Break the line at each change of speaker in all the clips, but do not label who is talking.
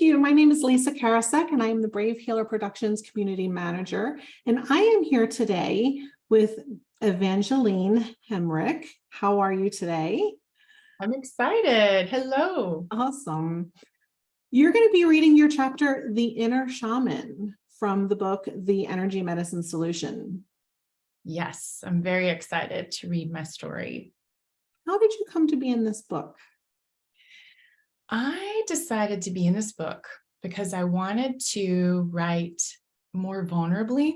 you. My name is Lisa Karasek, and I am the Brave Healer Productions Community Manager. And I am here today with Evangeline Hemrick. How are you today?
I'm excited. Hello.
Awesome. You're going to be reading your chapter, The Inner Shaman, from the book, The Energy Medicine Solution.
Yes, I'm very excited to read my story.
How did you come to be in this book?
I decided to be in this book because I wanted to write more vulnerably,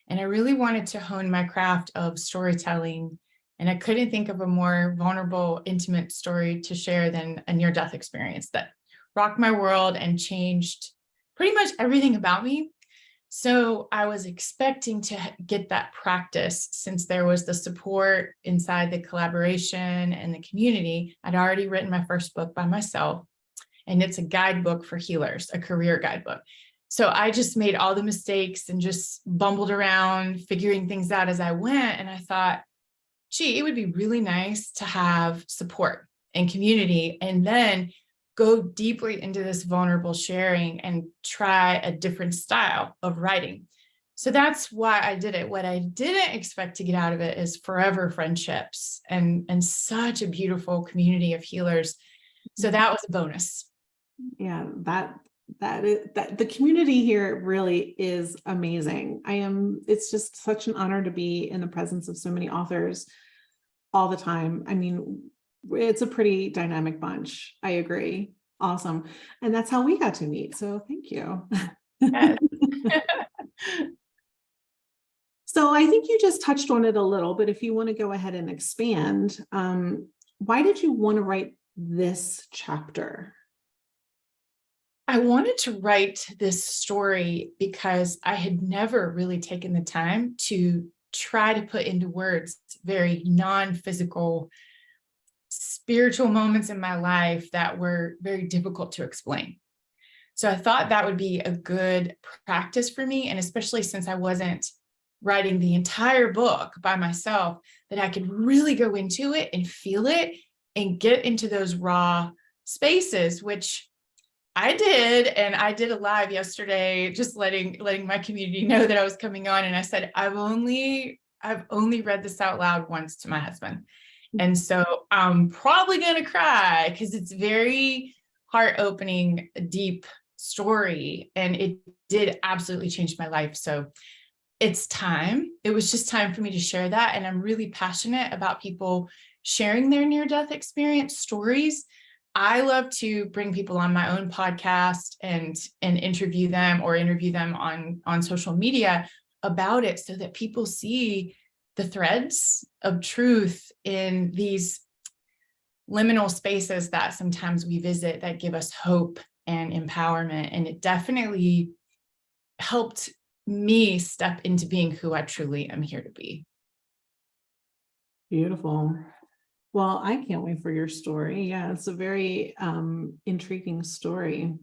and I really wanted to hone my craft of storytelling. And I couldn't think of a more vulnerable, intimate story to share than a near-death experience that rocked my world and changed pretty much everything about me. So I was expecting to get that practice since there was the support inside the collaboration and the community. I'd already written my first book by myself, and it's a guidebook for healers, a career guidebook. So I just made all the mistakes and just bumbled around figuring things out as I went. And I thought, gee, it would be really nice to have support and community, and then go deeply into this vulnerable sharing and try a different style of writing. So that's why I did it. What I didn't expect to get out of it is forever friendships and such a beautiful community of healers. So that was a bonus.
Yeah, that the community here really is amazing. It's just such an honor to be in the presence of so many authors all the time. I mean, it's a pretty dynamic bunch. I agree. Awesome. And that's how we got to meet. So thank you.
Yes.
So I think you just touched on it a little, but if you want to go ahead and expand, why did you want to write this chapter?
I wanted to write this story because I had never really taken the time to try to put into words very non-physical spiritual moments in my life that were very difficult to explain. So I thought that would be a good practice for me. And especially since I wasn't writing the entire book by myself, that I could really go into it and feel it and get into those raw spaces, which I did. And I did a live yesterday, just letting my community know that I was coming on. And I said, I've only read this out loud once to my husband. And so I'm probably going to cry because it's very heart-opening, deep story. And it did absolutely change my life. So it's time. It was just time for me to share that. And I'm really passionate about people sharing their near-death experience stories. I love to bring people on my own podcast and interview them on social media about it so that people see the threads of truth in these liminal spaces that sometimes we visit that give us hope and empowerment. And it definitely helped me step into being who I truly am here to be.
Beautiful. Well, I can't wait for your story. Yeah, it's a very intriguing story.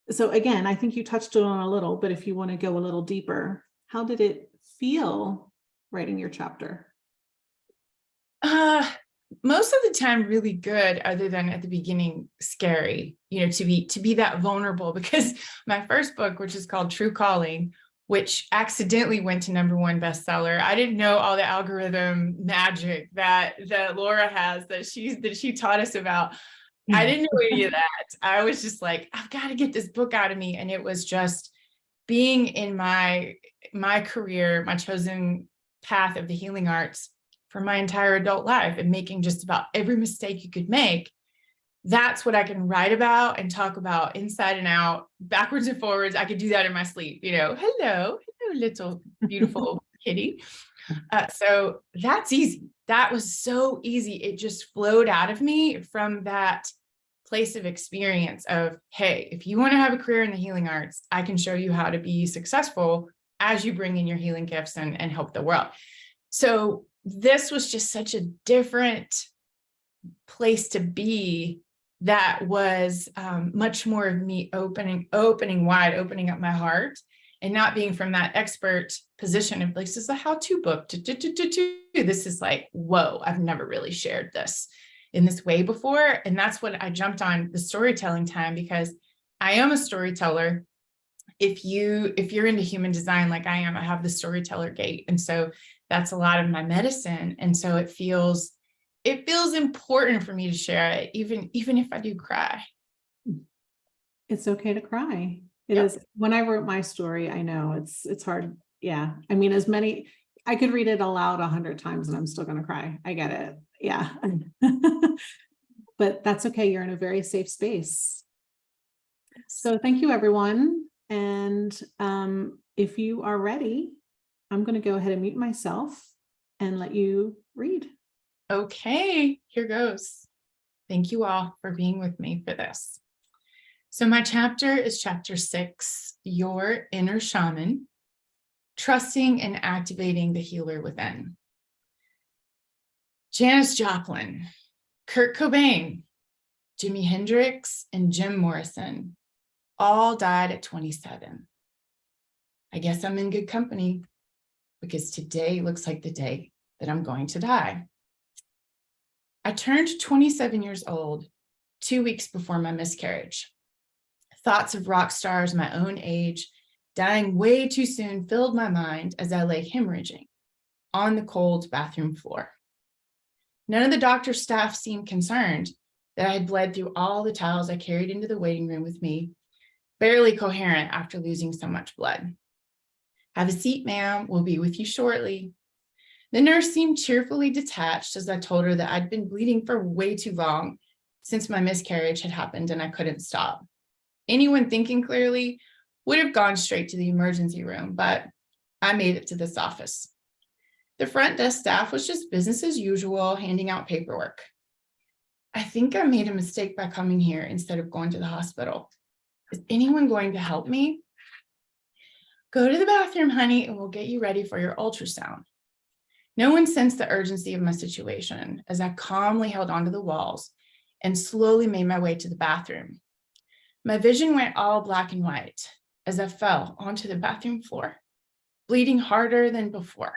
So again, I think you touched on a little, but if you want to go a little deeper, how did it feel writing your chapter?
Most of the time really good, other than at the beginning scary, to be that vulnerable, because my first book, which is called True Calling, which accidentally went to #1 bestseller. I didn't know all the algorithm magic that Laura has, that she taught us about. I didn't know any of that. I was just like, I've got to get this book out of me. And it was just being in my career, my chosen path of the healing arts for my entire adult life, and making just about every mistake you could make. That's what I can write about and talk about inside and out, backwards and forwards. I could do that in my sleep, hello, little beautiful kitty. So that's easy. That was so easy. It just flowed out of me from that place of experience of, hey, if you want to have a career in the healing arts, I can show you how to be successful as you bring in your healing gifts and help the world. So this was just such a different place to be. That was much more of me opening up my heart, and not being from that expert position of like, this is a how-to book. This is like, whoa, I've never really shared this. in this way before. And that's when I jumped on the storytelling time, because I am a storyteller. If you're into human design like I am, I have the storyteller gate. And so that's a lot of my medicine. And so it feels important for me to share it, even if I do cry.
It's okay to cry. It
Yep.
is. When I wrote my story, I know it's hard. Yeah. I mean, I could read it aloud 100 times and I'm still going to cry. I get it. Yeah. But that's okay. You're in a very safe space. So thank you, everyone. And if you are ready, I'm going to go ahead and mute myself and let you read.
Okay, here goes. Thank you all for being with me for this. So my chapter is chapter 6, Your Inner Shaman, Trusting and Activating the Healer Within. Janis Joplin, Kurt Cobain, Jimi Hendrix, and Jim Morrison all died at 27. I guess I'm in good company, because today looks like the day that I'm going to die. I turned 27 years old 2 weeks before my miscarriage. Thoughts of rock stars my own age dying way too soon filled my mind as I lay hemorrhaging on the cold bathroom floor. None of the doctor's staff seemed concerned that I had bled through all the towels I carried into the waiting room with me, barely coherent after losing so much blood. Have a seat, ma'am. We'll be with you shortly. The nurse seemed cheerfully detached as I told her that I'd been bleeding for way too long since my miscarriage had happened and I couldn't stop. Anyone thinking clearly would have gone straight to the emergency room, but I made it to this office. The front desk staff was just business as usual, handing out paperwork. I think I made a mistake by coming here instead of going to the hospital. Is anyone going to help me? Go to the bathroom, honey, and we'll get you ready for your ultrasound. No one sensed the urgency of my situation as I calmly held onto the walls and slowly made my way to the bathroom. My vision went all black and white as I fell onto the bathroom floor, bleeding harder than before.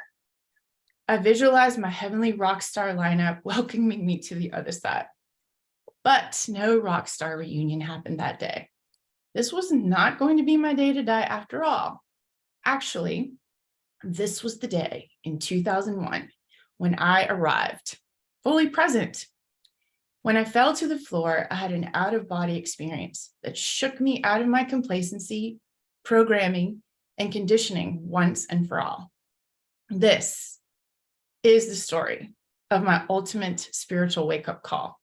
I visualized my heavenly rock star lineup welcoming me to the other side. But no rock star reunion happened that day. This was not going to be my day to die after all. Actually, this was the day in 2001 when I arrived, fully present. When I fell to the floor, I had an out-of-body experience that shook me out of my complacency, programming, and conditioning once and for all. This is the story of my ultimate spiritual wake-up call.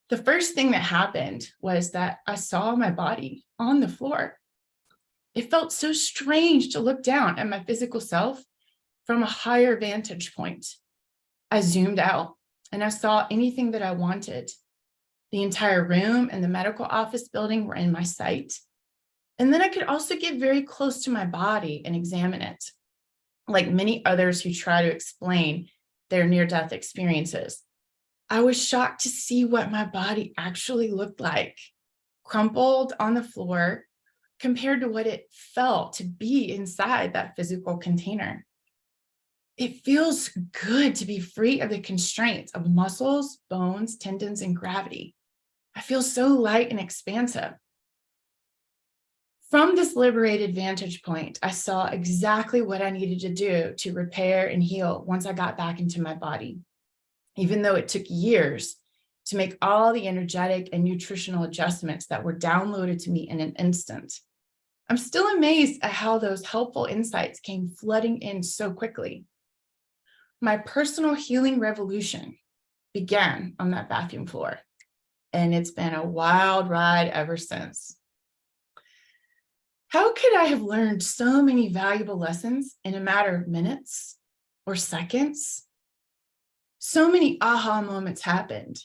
The first thing that happened was that I saw my body on the floor. It felt so strange to look down at my physical self from a higher vantage point. I zoomed out and I saw anything that I wanted. The entire room and the medical office building were in my sight. And then I could also get very close to my body and examine it. Like many others who try to explain their near-death experiences, I was shocked to see what my body actually looked like, crumpled on the floor, compared to what it felt to be inside that physical container. It feels good to be free of the constraints of muscles, bones, tendons, and gravity. I feel so light and expansive. From this liberated vantage point, I saw exactly what I needed to do to repair and heal once I got back into my body. Even though it took years to make all the energetic and nutritional adjustments that were downloaded to me in an instant, I'm still amazed at how those helpful insights came flooding in so quickly. My personal healing revolution began on that bathroom floor, and it's been a wild ride ever since. How could I have learned so many valuable lessons in a matter of minutes or seconds? So many aha moments happened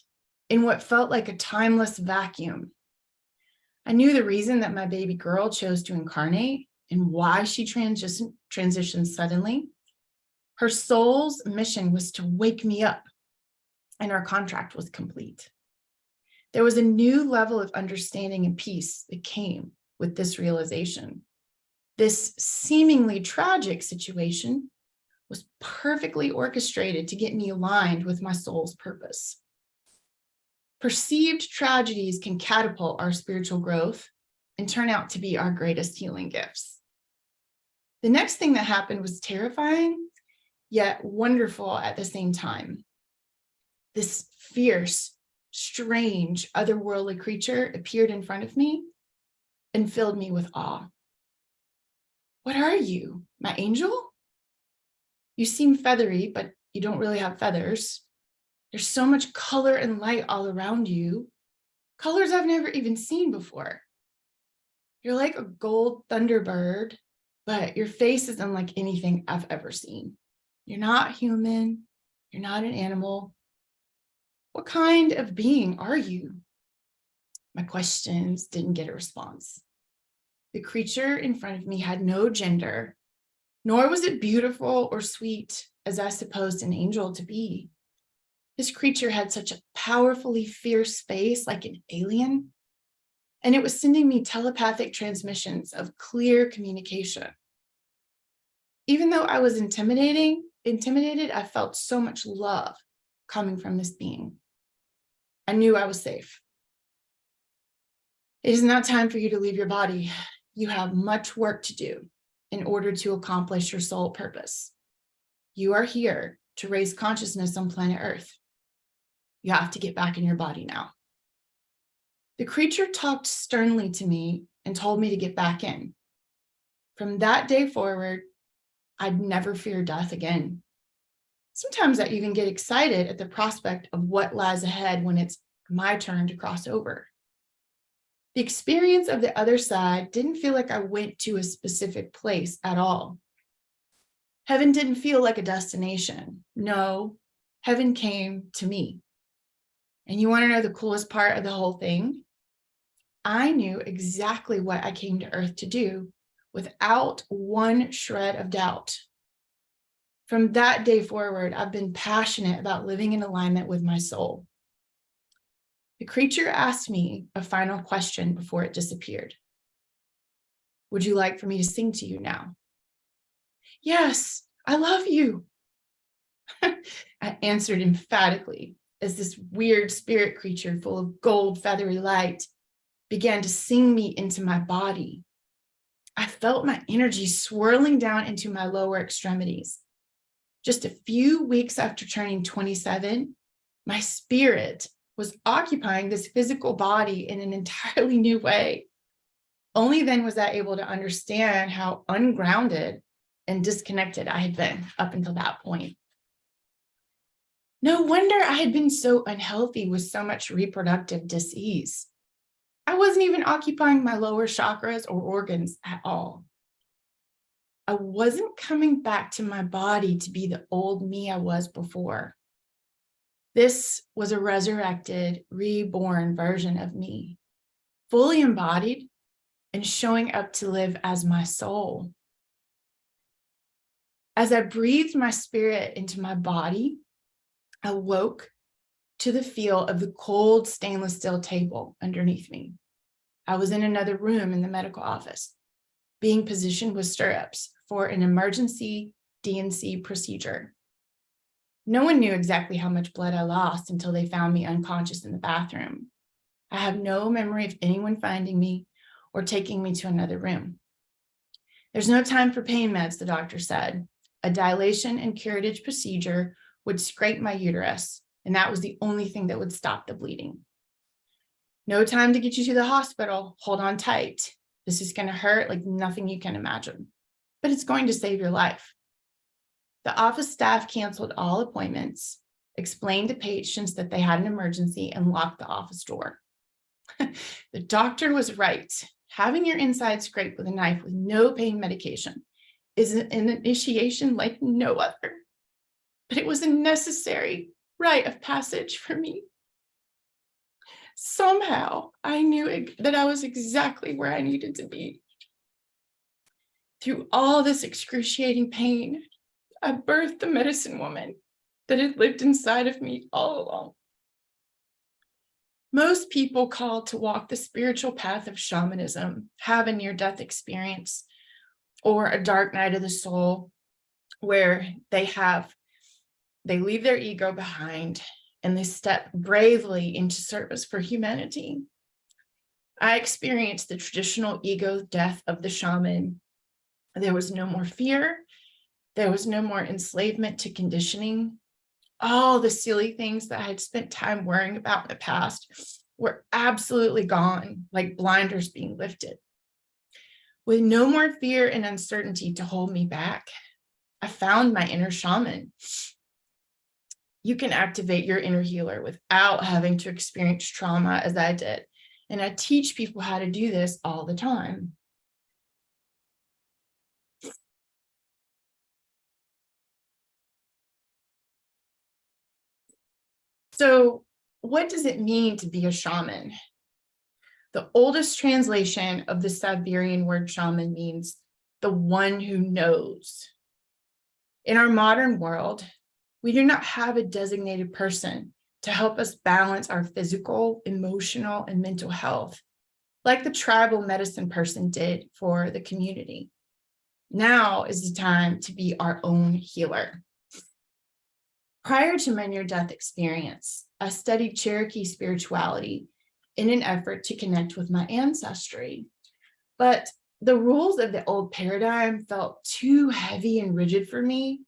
in what felt like a timeless vacuum. I knew the reason that my baby girl chose to incarnate and why she transitioned suddenly. Her soul's mission was to wake me up, and our contract was complete. There was a new level of understanding and peace that came with this realization. This seemingly tragic situation was perfectly orchestrated to get me aligned with my soul's purpose. Perceived tragedies can catapult our spiritual growth and turn out to be our greatest healing gifts. The next thing that happened was terrifying, yet wonderful at the same time. This fierce, strange, otherworldly creature appeared in front of me and filled me with awe. What are you, my angel? You seem feathery, but you don't really have feathers. There's so much color and light all around you, colors I've never even seen before. You're like a gold thunderbird, but your face is unlike anything I've ever seen. You're not human. You're not an animal. What kind of being are you? My questions didn't get a response. The creature in front of me had no gender, nor was it beautiful or sweet as I supposed an angel to be. This creature had such a powerfully fierce face, like an alien, and it was sending me telepathic transmissions of clear communication. Even though I was intimidated, I felt so much love coming from this being. I knew I was safe. It is now time for you to leave your body. You have much work to do in order to accomplish your soul purpose. You are here to raise consciousness on planet Earth. You have to get back in your body now. The creature talked sternly to me and told me to get back in. From that day forward, I'd never fear death again. Sometimes I even get excited at the prospect of what lies ahead when it's my turn to cross over. The experience of the other side didn't feel like I went to a specific place at all. Heaven didn't feel like a destination. No, heaven came to me. And you want to know the coolest part of the whole thing? I knew exactly what I came to Earth to do without one shred of doubt. From that day forward, I've been passionate about living in alignment with my soul. The creature asked me a final question before it disappeared. Would you like for me to sing to you now? Yes, I love you. I answered emphatically as this weird spirit creature full of gold feathery light began to sing me into my body. I felt my energy swirling down into my lower extremities. Just a few weeks after turning 27, my spirit was occupying this physical body in an entirely new way. Only then was I able to understand how ungrounded and disconnected I had been up until that point. No wonder I had been so unhealthy with so much reproductive dis-ease. I wasn't even occupying my lower chakras or organs at all. I wasn't coming back to my body to be the old me I was before. This was a resurrected, reborn version of me, fully embodied and showing up to live as my soul. As I breathed my spirit into my body, I woke to the feel of the cold stainless steel table underneath me. I was in another room in the medical office, being positioned with stirrups for an emergency D&C procedure. No one knew exactly how much blood I lost until they found me unconscious in the bathroom. I have no memory of anyone finding me or taking me to another room. There's no time for pain meds, the doctor said. A dilation and curettage procedure would scrape my uterus, and that was the only thing that would stop the bleeding. No time to get you to the hospital. Hold on tight. This is going to hurt like nothing you can imagine, but it's going to save your life. The office staff canceled all appointments, explained to patients that they had an emergency, and locked the office door. The doctor was right. Having your inside scraped with a knife with no pain medication is an initiation like no other, but it was a necessary rite of passage for me. Somehow I knew that I was exactly where I needed to be. Through all this excruciating pain, I birthed the medicine woman that had lived inside of me all along. Most people called to walk the spiritual path of shamanism have a near-death experience or a dark night of the soul where they leave their ego behind and they step bravely into service for humanity. I experienced the traditional ego death of the shaman. There was no more fear. There was no more enslavement to conditioning. All the silly things that I had spent time worrying about in the past were absolutely gone, like blinders being lifted. With no more fear and uncertainty to hold me back, I found my inner shaman. You can activate your inner healer without having to experience trauma as I did. And I teach people how to do this all the time. So, what does it mean to be a shaman? The oldest translation of the Siberian word shaman means the one who knows. In our modern world, we do not have a designated person to help us balance our physical, emotional, and mental health, like the tribal medicine person did for the community. Now is the time to be our own healer. Prior to my near-death experience, I studied Cherokee spirituality in an effort to connect with my ancestry. But the rules of the old paradigm felt too heavy and rigid for me,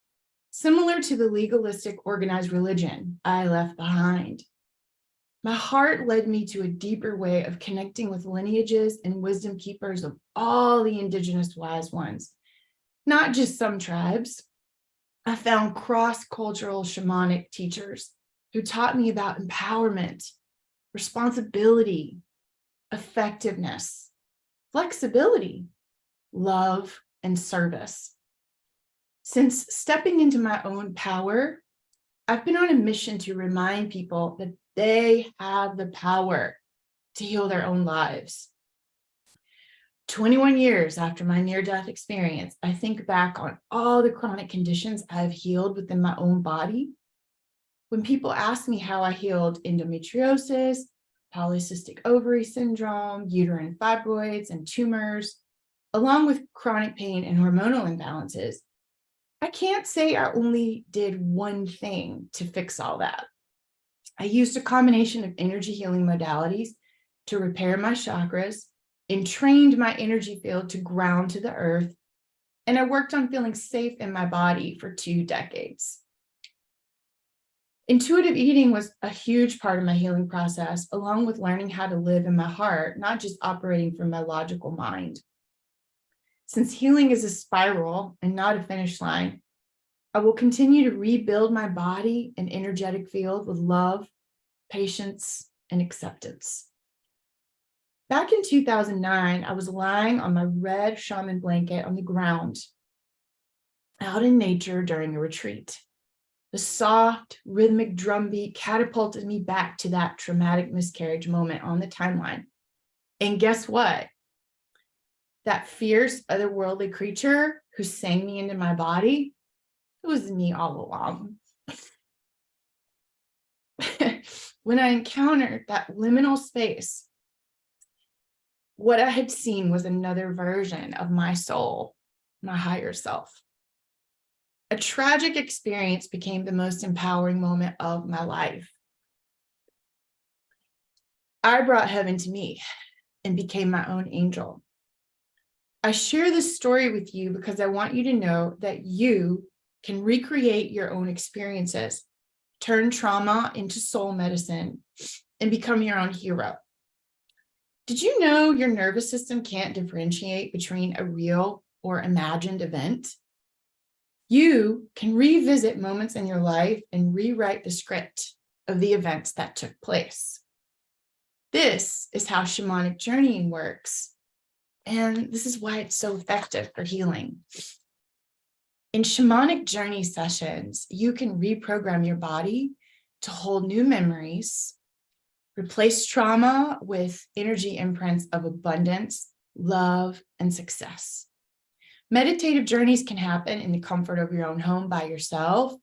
similar to the legalistic organized religion I left behind. My heart led me to a deeper way of connecting with lineages and wisdom keepers of all the indigenous wise ones, not just some tribes. I found cross-cultural shamanic teachers who taught me about empowerment, responsibility, effectiveness, flexibility, love, and service. Since stepping into my own power, I've been on a mission to remind people that they have the power to heal their own lives. 21 years after my near-death experience, I think back on all the chronic conditions I've healed within my own body. When people ask me how I healed endometriosis, polycystic ovary syndrome, uterine fibroids, and tumors, along with chronic pain and hormonal imbalances, I can't say I only did one thing to fix all that. I used a combination of energy healing modalities to repair my chakras, and trained my energy field to ground to the earth, and I worked on feeling safe in my body for 2 decades. Intuitive eating was a huge part of my healing process, along with learning how to live in my heart, not just operating from my logical mind. Since healing is a spiral and not a finish line, I will continue to rebuild my body and energetic field with love, patience, and acceptance. Back in 2009, I was lying on my red shaman blanket on the ground out in nature during a retreat. The soft, rhythmic drumbeat catapulted me back to that traumatic miscarriage moment on the timeline. And guess what? That fierce, otherworldly creature who sang me into my body, it was me all along. When I encountered that liminal space, what I had seen was another version of my soul, my higher self. A tragic experience became the most empowering moment of my life. I brought heaven to me and became my own angel. I share this story with you because I want you to know that you can recreate your own experiences, turn trauma into soul medicine, and become your own hero. Did you know your nervous system can't differentiate between a real or imagined event? You can revisit moments in your life and rewrite the script of the events that took place. This is how shamanic journeying works, and this is why it's so effective for healing. In shamanic journey sessions, you can reprogram your body to hold new memories, replace trauma with energy imprints of abundance, love, and success. Meditative journeys can happen in the comfort of your own home by yourself,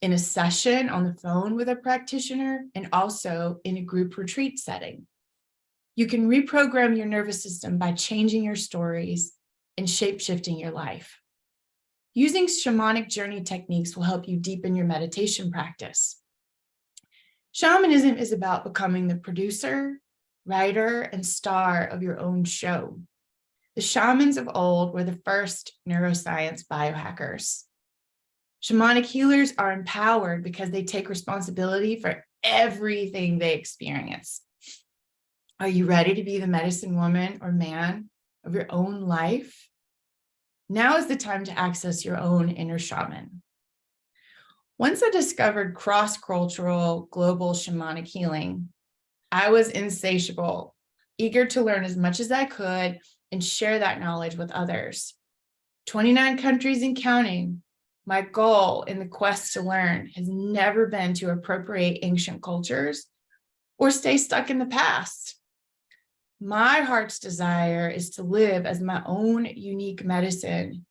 in a session on the phone with a practitioner, and also in a group retreat setting. You can reprogram your nervous system by changing your stories and shape-shifting your life. Using shamanic journey techniques will help you deepen your meditation practice. Shamanism is about becoming the producer, writer, and star of your own show. The shamans of old were the first neuroscience biohackers. Shamanic healers are empowered because they take responsibility for everything they experience. Are you ready to be the medicine woman or man of your own life? Now is the time to access your own inner shaman. Once I discovered cross-cultural global shamanic healing, I was insatiable, eager to learn as much as I could and share that knowledge with others. 29 countries and counting. My goal in the quest to learn has never been to appropriate ancient cultures or stay stuck in the past. My heart's desire is to live as my own unique medicine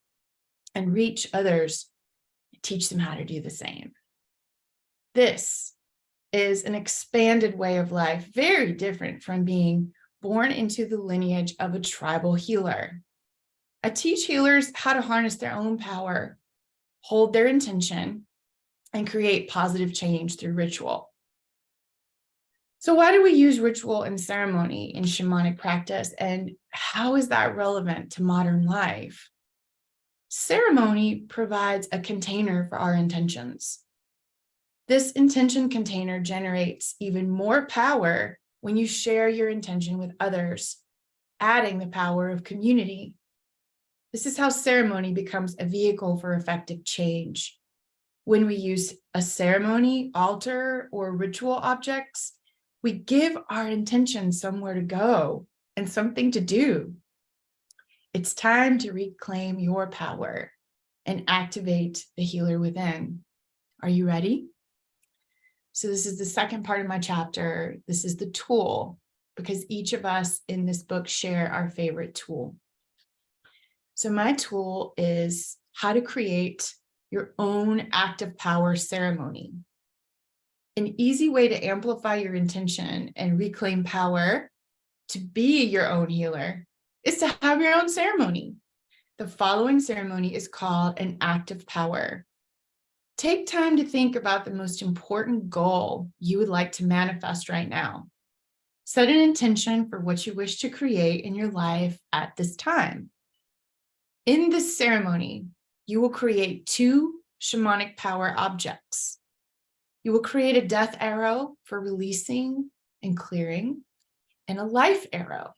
and reach others and teach them how to do the same. This is an expanded way of life, very different from being born into the lineage of a tribal healer. I teach healers how to harness their own power, hold their intention, and create positive change through ritual. So why do we use ritual and ceremony in shamanic practice, and how is that relevant to modern life? Ceremony provides a container for our intentions. This intention container generates even more power when you share your intention with others, adding the power of community. This is how ceremony becomes a vehicle for effective change. When we use a ceremony, altar, or ritual objects, we give our intention somewhere to go and something to do. It's time to reclaim your power and activate the healer within. Are you ready? So this is the second part of my chapter. This is the tool, because each of us in this book share our favorite tool. So my tool is how to create your own active power ceremony. An easy way to amplify your intention and reclaim power to be your own healer is to have your own ceremony. The following ceremony is called an act of power. Take time to think about the most important goal you would like to manifest right now. Set an intention for what you wish to create in your life at this time. In this ceremony, you will create 2 shamanic power objects. You will create a death arrow for releasing and clearing, and a life arrow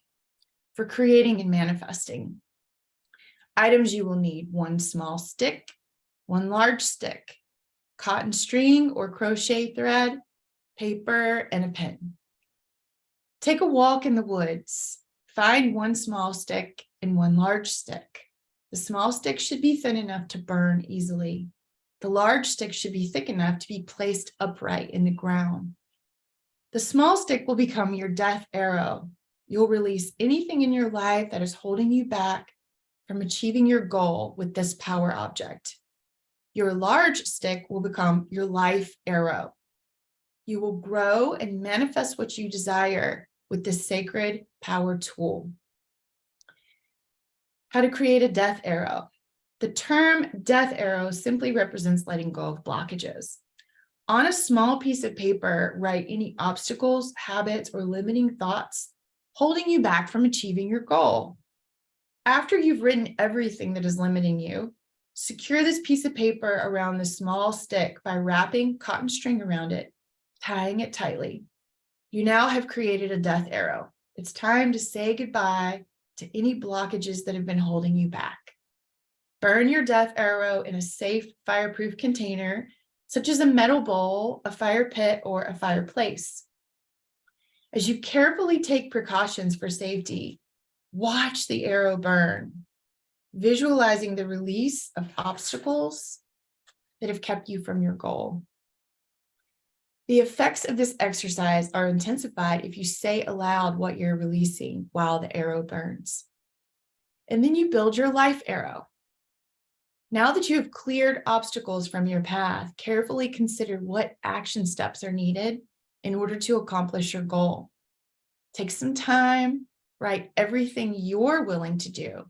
for creating and manifesting. Items you will need: 1 small stick, 1 large stick, cotton string or crochet thread, paper, and a pen. Take a walk in the woods. Find 1 small stick and 1 large stick. The small stick should be thin enough to burn easily. The large stick should be thick enough to be placed upright in the ground. The small stick will become your death arrow. You'll release anything in your life that is holding you back from achieving your goal with this power object. Your large stick will become your life arrow. You will grow and manifest what you desire with this sacred power tool. How to create a death arrow. The term death arrow simply represents letting go of blockages. On a small piece of paper, write any obstacles, habits, or limiting thoughts holding you back from achieving your goal. After you've written everything that is limiting you, secure this piece of paper around the small stick by wrapping cotton string around it, tying it tightly. You now have created a death arrow. It's time to say goodbye to any blockages that have been holding you back. Burn your death arrow in a safe, fireproof container, such as a metal bowl, a fire pit, or a fireplace. As you carefully take precautions for safety, watch the arrow burn, visualizing the release of obstacles that have kept you from your goal. The effects of this exercise are intensified if you say aloud what you're releasing while the arrow burns. And then you build your life arrow. Now that you have cleared obstacles from your path, carefully consider what action steps are needed in order to accomplish your goal. Take some time, write everything you're willing to do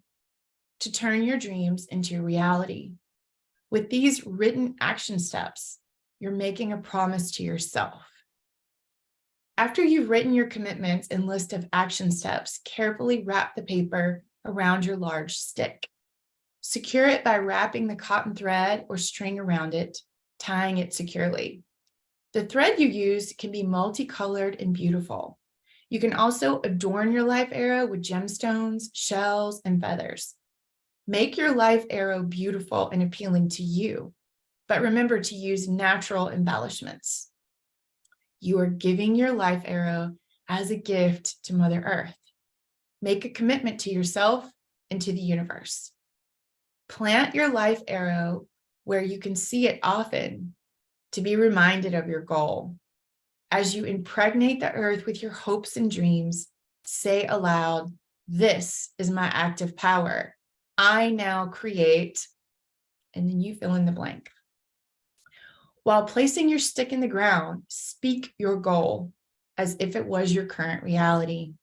to turn your dreams into reality. With these written action steps, you're making a promise to yourself. After you've written your commitments and list of action steps, carefully wrap the paper around your large stick. Secure it by wrapping the cotton thread or string around it, tying it securely. The thread you use can be multicolored and beautiful. You can also adorn your life arrow with gemstones, shells, and feathers. Make your life arrow beautiful and appealing to you, but remember to use natural embellishments. You are giving your life arrow as a gift to Mother Earth. Make a commitment to yourself and to the universe. Plant your life arrow where you can see it often to be reminded of your goal. As you impregnate the earth with your hopes and dreams, say aloud, "This is my active power. I now create," and then you fill in the blank. While placing your stick in the ground, speak your goal as if it was your current reality.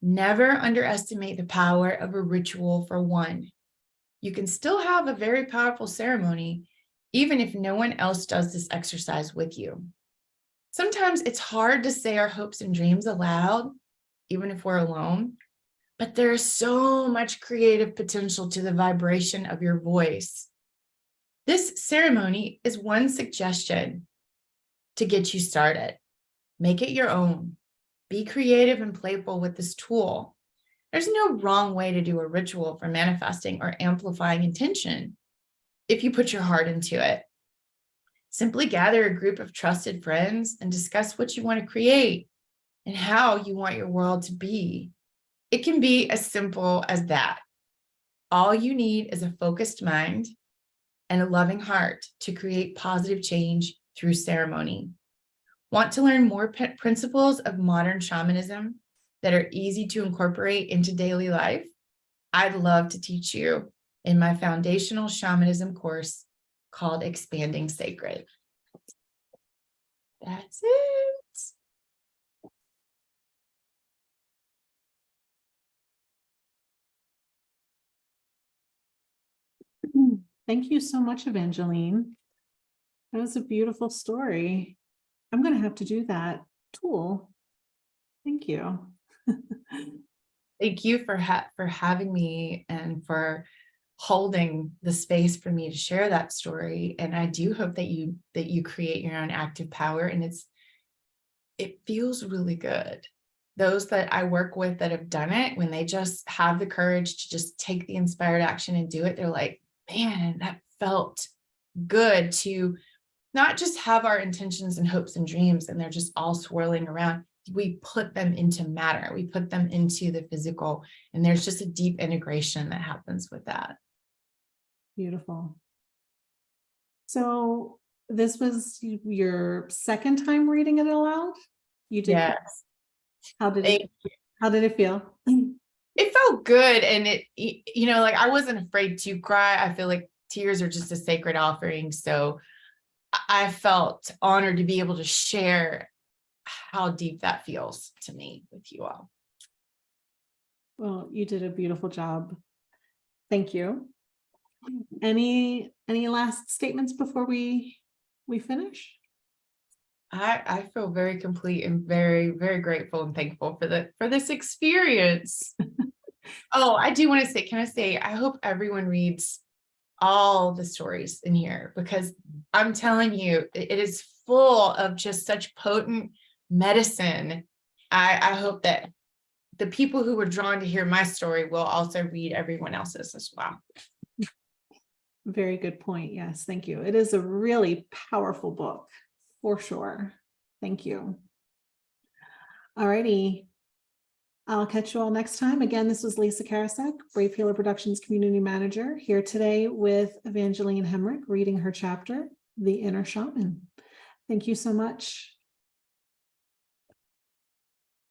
Never underestimate the power of a ritual for one. You can still have a very powerful ceremony, even if no one else does this exercise with you. Sometimes it's hard to say our hopes and dreams aloud, even if we're alone, but there is so much creative potential to the vibration of your voice. This ceremony is one suggestion to get you started. Make it your own. Be creative and playful with this tool. There's no wrong way to do a ritual for manifesting or amplifying intention if you put your heart into it. Simply gather a group of trusted friends and discuss what you want to create and how you want your world to be. It can be as simple as that. All you need is a focused mind and a loving heart to create positive change through ceremony. Want to learn more principles of modern shamanism that are easy to incorporate into daily life? I'd love to teach you in my foundational shamanism course called Expanding Sacred. That's it.
Thank you so much, Evangeline. That was a beautiful story. I'm going to have to do that tool. Thank you.
Thank you for having me and for holding the space for me to share that story. And I do hope that you create your own active power, and it feels really good. Those that I work with that have done it, when they just have the courage to just take the inspired action and do it, they're like, man, that felt good to not just have our intentions and hopes and dreams and they're just all swirling around. We put them into matter. We put them into the physical, and there's just a deep integration that happens with that.
Beautiful. So this was your second time reading it aloud? You did?
Yes.
How did it feel?
It felt good. And like I wasn't afraid to cry. I feel like tears are just a sacred offering. So I felt honored to be able to share how deep that feels to me with you all.
Well, you did a beautiful job. Thank you. Any last statements before we finish?
I feel very complete and very, very grateful and thankful for this experience. Oh, I do want to say, can I say, I hope everyone reads all the stories in here, because I'm telling you, it is full of just such potent medicine. I hope that the people who were drawn to hear my story will also read everyone else's as well.
Very good point. Yes, thank you. It is a really powerful book for sure. Thank you. All righty. I'll catch you all next time. Again, this was Lisa Karasek, Brave Healer Productions Community Manager, here today with Evangeline Hemrick, reading her chapter, The Inner Shaman. Thank you so much.